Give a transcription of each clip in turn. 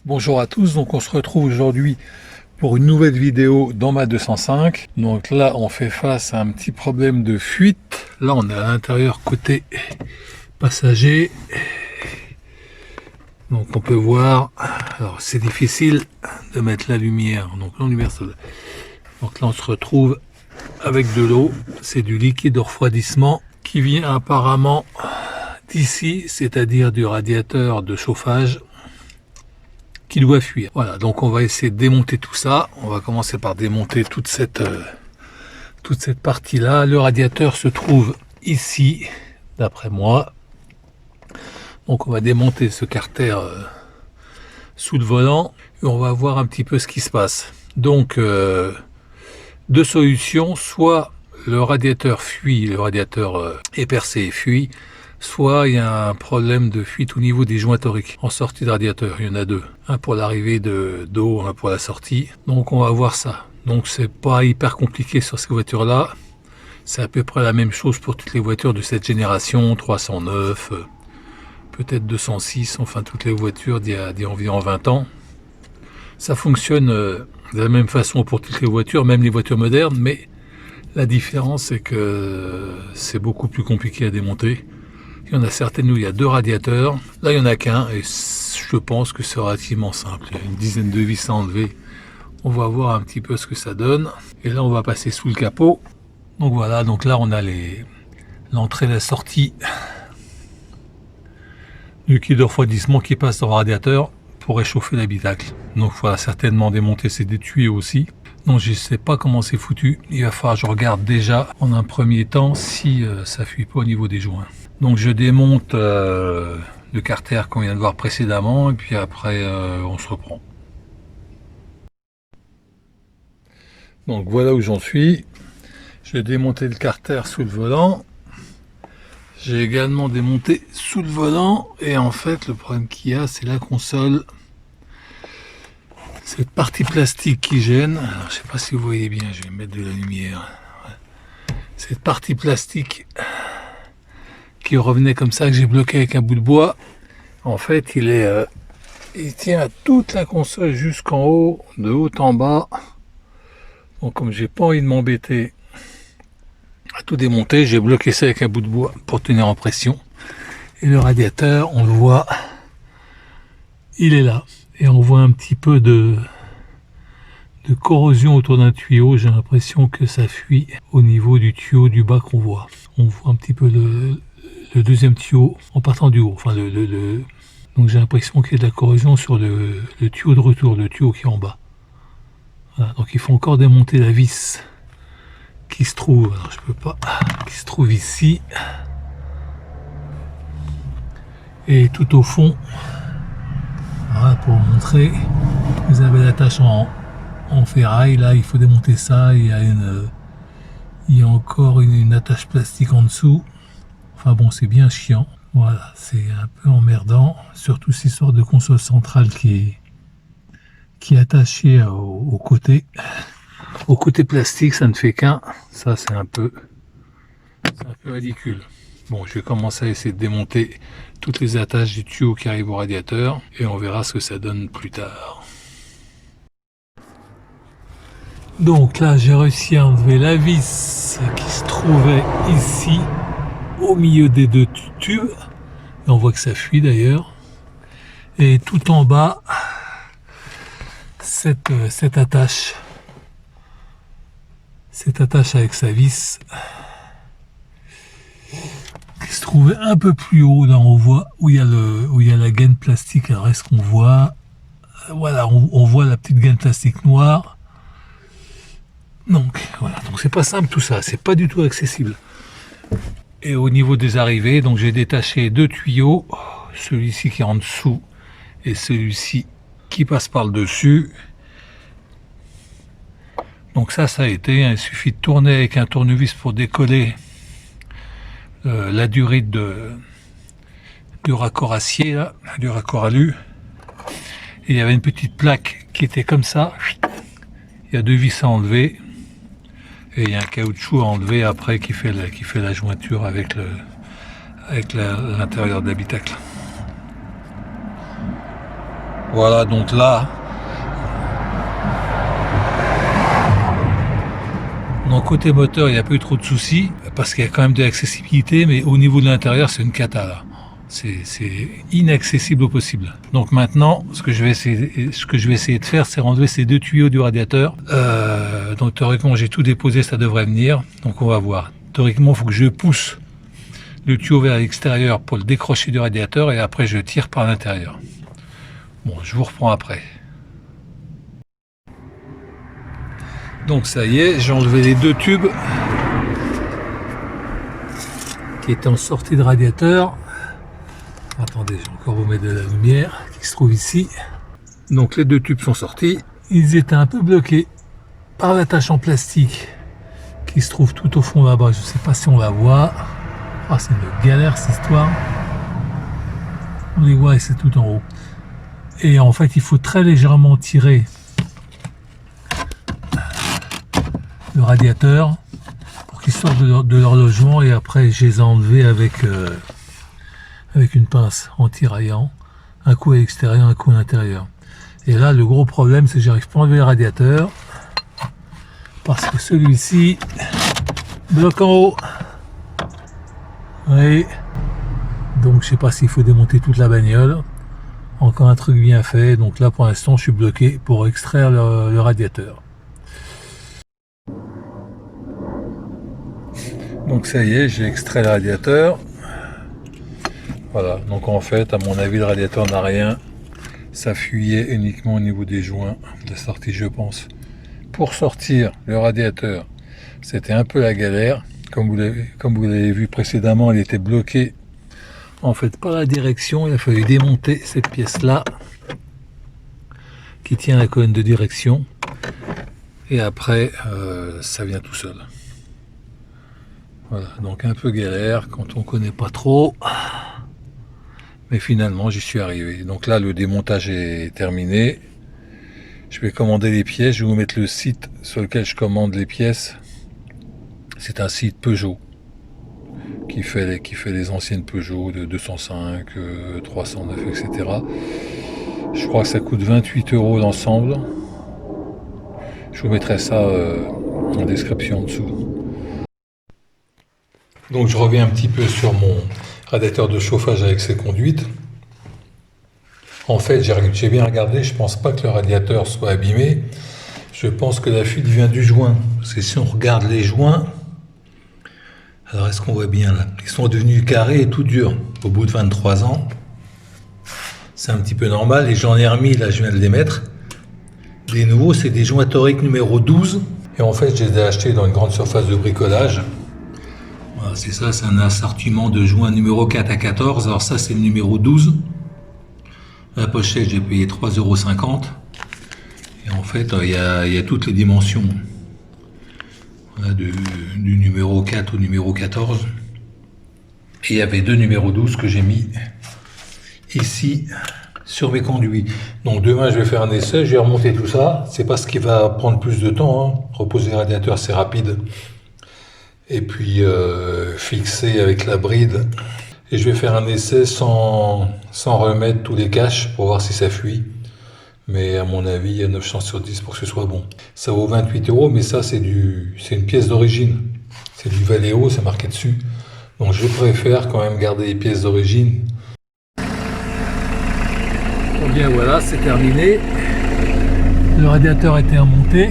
Bonjour à tous, donc on se retrouve aujourd'hui pour une nouvelle vidéo dans ma 205. Donc là on fait face à un petit problème de fuite. Là on est à l'intérieur côté passager. Donc on peut voir, alors c'est difficile de mettre la lumière, donc la lumière solaire. Donc là on se retrouve avec de l'eau, c'est du liquide de refroidissement qui vient apparemment d'ici, c'est-à-dire du radiateur de chauffage qui doit fuir. Voilà, donc on va essayer de démonter tout ça. On va commencer par démonter toute cette partie-là. Le radiateur se trouve ici, d'après moi. Donc on va démonter ce carter sous le volant et on va voir un petit peu ce qui se passe. Donc deux solutions, soit le radiateur fuit, le radiateur est percé et fuit, soit il y a un problème de fuite au niveau des joints toriques en sortie de radiateur. Il y en a deux, un pour l'arrivée d'eau, un pour la sortie. Donc on va voir ça. Donc c'est pas hyper compliqué sur ces voitures là, c'est à peu près la même chose pour toutes les voitures de cette génération, 309, peut-être 206, enfin toutes les voitures d'il y a environ 20 ans. Ça fonctionne de la même façon pour toutes les voitures, même les voitures modernes, mais la différence c'est que c'est beaucoup plus compliqué à démonter. Il y en a certaines où il y a deux radiateurs, là il n'y en a qu'un et je pense que c'est relativement simple. Il y a une dizaine de vis à enlever. On va voir un petit peu ce que ça donne. Et là on va passer sous le capot. Donc voilà, donc là on a l'entrée et la sortie du liquide de refroidissement qui passe dans le radiateur pour réchauffer l'habitacle. Donc il faudra certainement démonter ces deux tuyaux aussi. Donc je ne sais pas comment c'est foutu. Il va falloir que je regarde déjà en un premier temps si ça fuit pas au niveau des joints. Donc je démonte le carter qu'on vient de voir précédemment et puis après on se reprend. Donc voilà où j'en suis. J'ai démonté le carter sous le volant. J'ai également démonté sous le volant et en fait le problème qu'il y a c'est la console. Cette partie plastique qui gêne. Alors, je sais pas si vous voyez bien, je vais mettre de la lumière. Cette partie plastique qui revenait comme ça, que j'ai bloqué avec un bout de bois, en fait il tient à toute la console jusqu'en haut, de haut en bas. Donc comme j'ai pas envie de m'embêter à tout démonter, j'ai bloqué ça avec un bout de bois pour tenir en pression. Et le radiateur, on le voit, il est là. Et on voit un petit peu de corrosion autour d'un tuyau. J'ai l'impression que ça fuit au niveau du tuyau du bas qu'on voit. On voit un petit peu le deuxième tuyau en partant du haut. Enfin, donc j'ai l'impression qu'il y a de la corrosion sur le tuyau de retour, le tuyau qui est en bas. Voilà, donc il faut encore démonter la vis qui se trouve, alors je peux pas, qui se trouve ici. Et tout au fond, voilà, pour vous montrer, vous avez l'attache en ferraille. Là, il faut démonter ça. Il y a encore une attache plastique en dessous. Enfin bon, c'est bien chiant. Voilà, c'est un peu emmerdant. Surtout cette sorte de console centrale qui est attachée au côté. Au côté plastique, ça ne fait qu'un. Ça, c'est un peu ridicule. Bon, je vais commencer à essayer de démonter toutes les attaches du tuyau qui arrive au radiateur et on verra ce que ça donne plus tard. Donc là, j'ai réussi à enlever la vis qui se trouvait ici, au milieu des deux tubes. Et on voit que ça fuit d'ailleurs. Et tout en bas, cette attache avec sa vis qui se trouvait un peu plus haut. Là on voit où il y a la gaine plastique. Alors est-ce qu'on voit, voilà, on voit la petite gaine plastique noire. Donc voilà, donc c'est pas simple tout ça, c'est pas du tout accessible. Et au niveau des arrivées, donc j'ai détaché deux tuyaux, celui-ci qui est en dessous et celui-ci qui passe par le dessus. Donc ça a été, il suffit de tourner avec un tournevis pour décoller la durée du raccord acier, là, du raccord alu. Et il y avait une petite plaque qui était comme ça. Il y a deux vis à enlever. Et il y a un caoutchouc à enlever après qui fait la jointure avec l'intérieur de l'habitacle. Voilà, donc là, donc côté moteur, il n'y a pas eu trop de soucis, parce qu'il y a quand même de l'accessibilité, mais au niveau de l'intérieur, c'est une cata là. C'est inaccessible au possible. Donc maintenant, ce que je vais essayer de faire, c'est enlever ces deux tuyaux du radiateur. Donc théoriquement, j'ai tout déposé, ça devrait venir. Donc on va voir. Théoriquement, il faut que je pousse le tuyau vers l'extérieur pour le décrocher du radiateur et après je tire par l'intérieur. Bon, je vous reprends après. Donc ça y est, j'ai enlevé les deux tubes qui étaient en sortie de radiateur. Attendez, je vais encore vous mettre de la lumière qui se trouve ici. Donc les deux tubes sont sortis. Ils étaient un peu bloqués par l'attache en plastique qui se trouve tout au fond là-bas. Je ne sais pas si on la voit. Ah, c'est une galère cette histoire. On les voit et c'est tout en haut. Et en fait, il faut très légèrement tirer le radiateur pour qu'ils sortent de leur logement et après je les ai enlevés avec une pince en tiraillant, un coup à l'extérieur, un coup à l'intérieur. Et là, le gros problème, c'est que j'arrive pas à enlever le radiateur parce que celui-ci bloque en haut. Oui. Donc, je sais pas s'il faut démonter toute la bagnole. Encore un truc bien fait. Donc là, pour l'instant, je suis bloqué pour extraire le radiateur. Donc ça y est, j'ai extrait le radiateur. Voilà, donc en fait, à mon avis, le radiateur n'a rien. Ça fuyait uniquement au niveau des joints de sortie, je pense. Pour sortir le radiateur, c'était un peu la galère. Comme vous l'avez vu précédemment, il était bloqué en fait par la direction. Il a fallu démonter cette pièce-là qui tient la colonne de direction. Et après, ça vient tout seul. Voilà, donc un peu galère quand on connaît pas trop. Mais finalement, j'y suis arrivé. Donc là, le démontage est terminé. Je vais commander les pièces. Je vais vous mettre le site sur lequel je commande les pièces. C'est un site Peugeot qui fait les anciennes Peugeot de 205, 309, etc. Je crois que ça coûte 28 € l'ensemble. Je vous mettrai ça en description en dessous. Donc je reviens un petit peu sur mon radiateur de chauffage avec ses conduites. En fait, j'ai bien regardé, je pense pas que le radiateur soit abîmé. Je pense que la fuite vient du joint. Parce que si on regarde les joints, alors est-ce qu'on voit bien là? Ils sont devenus carrés et tout durs au bout de 23 ans. C'est un petit peu normal et j'en ai remis, là je viens de les mettre. Les nouveaux, c'est des joints toriques numéro 12. Et en fait, je les ai achetés dans une grande surface de bricolage. Voilà, c'est ça, c'est un assortiment de joints numéro 4 à 14. Alors ça, c'est le numéro 12. La pochette, j'ai payé 3,50 €. Et en fait, il y a toutes les dimensions. Voilà, du numéro 4 au numéro 14. Et il y avait deux numéros 12 que j'ai mis ici sur mes conduits. Donc demain, je vais faire un essai, je vais remonter tout ça. C'est pas ce qui va prendre plus de temps, hein. Reposer le radiateur, c'est rapide. Et puis fixer avec la bride. Et je vais faire un essai sans remettre tous les caches pour voir si ça fuit. Mais à mon avis, il y a 9 chances sur 10 pour que ce soit bon. Ça vaut 28 €, mais ça, c'est une pièce d'origine. C'est du Valeo, c'est marqué dessus. Donc je préfère quand même garder les pièces d'origine. Bon bien voilà, c'est terminé. Le radiateur a été remonté.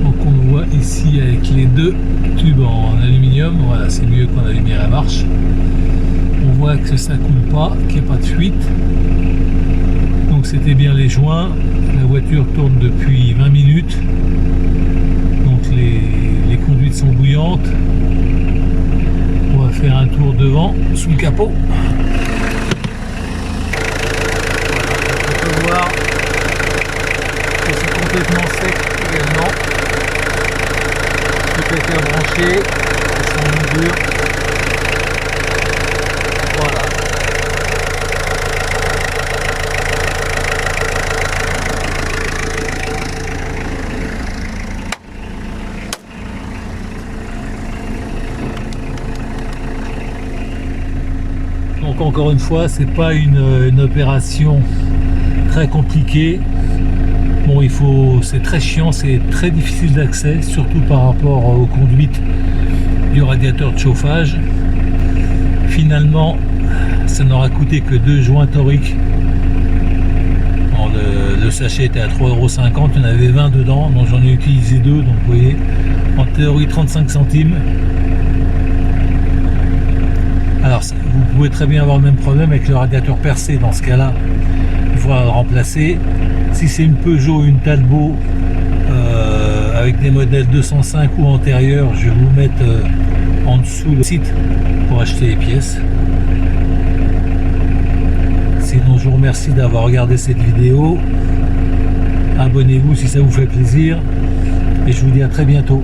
Donc on le voit ici avec les deux tubes en aluminium. Voilà, c'est mieux qu'on a allumé la marche. On voit que ça coule pas, qu'il n'y a pas de fuite. Donc c'était bien les joints. La voiture tourne depuis 20 minutes. Donc les conduites sont bouillantes. On va faire un tour devant, sous le capot. On peut voir que c'est complètement sec également. Tout a été branché, elles sont en dur. Voilà. Donc encore une fois, c'est pas une opération très compliqué. Bon, c'est très chiant, c'est très difficile d'accès, surtout par rapport aux conduites du radiateur de chauffage. Finalement, ça n'aura coûté que 2 joints toriques. Bon, le sachet était à 3,50 €, il y en avait 20 dedans, donc j'en ai utilisé 2, donc vous voyez, en théorie 35 centimes. Alors, vous pouvez très bien avoir le même problème avec le radiateur percé. Dans ce cas-là, il faudra le remplacer. Si c'est une Peugeot ou une Talbot avec des modèles 205 ou antérieurs, je vais vous mettre en dessous le site pour acheter les pièces. Sinon, je vous remercie d'avoir regardé cette vidéo. Abonnez-vous si ça vous fait plaisir. Et je vous dis à très bientôt.